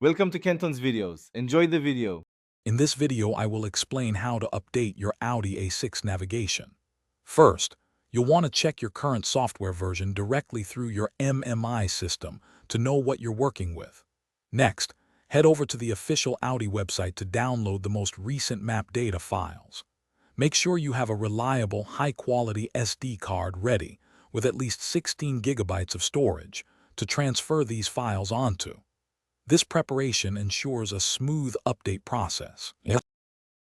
Welcome to Kenton's videos. Enjoy the video. In this video, I will explain how to update your Audi A6 navigation. First, you'll want to check your current software version directly through your MMI system to know what you're working with. Next, head over to the official Audi website to download the most recent map data files. Make sure you have a reliable, high-quality SD card ready with at least 16 gigabytes of storage to transfer these files onto. This preparation ensures a smooth update process.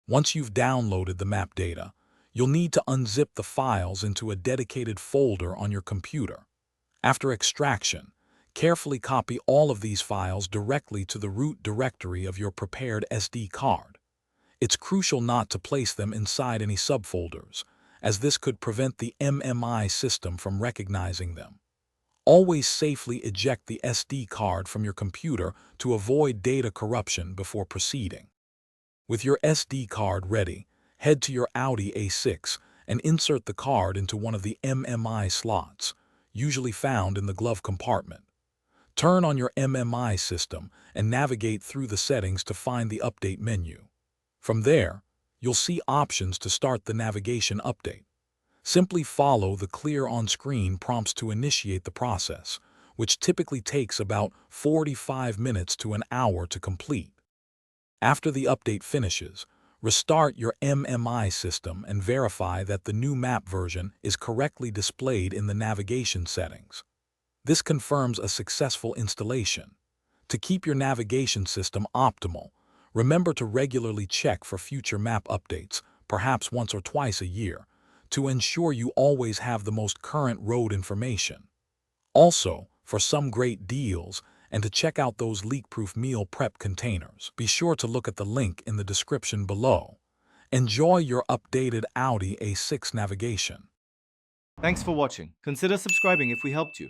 Once you've downloaded the map data, you'll need to unzip the files into a dedicated folder on your computer. After extraction, carefully copy all of these files directly to the root directory of your prepared SD card. It's crucial not to place them inside any subfolders, as this could prevent the MMI system from recognizing them. Always safely eject the SD card from your computer to avoid data corruption before proceeding. With your SD card ready, head to your Audi A6 and insert the card into one of the MMI slots, usually found in the glove compartment. Turn on your MMI system and navigate through the settings to find the update menu. From there, you'll see options to start the navigation update. Simply follow the clear on-screen prompts to initiate the process, which typically takes about 45 minutes to an hour to complete. After the update finishes, restart your MMI system and verify that the new map version is correctly displayed in the navigation settings. This confirms a successful installation. To keep your navigation system optimal, remember to regularly check for future map updates, perhaps once or twice a year, to ensure you always have the most current road information. Also, for some great deals and to check out those leak-proof meal prep containers, be sure to look at the link in the description below. Enjoy your updated Audi A6 navigation. Thanks for watching. Consider subscribing if we helped you.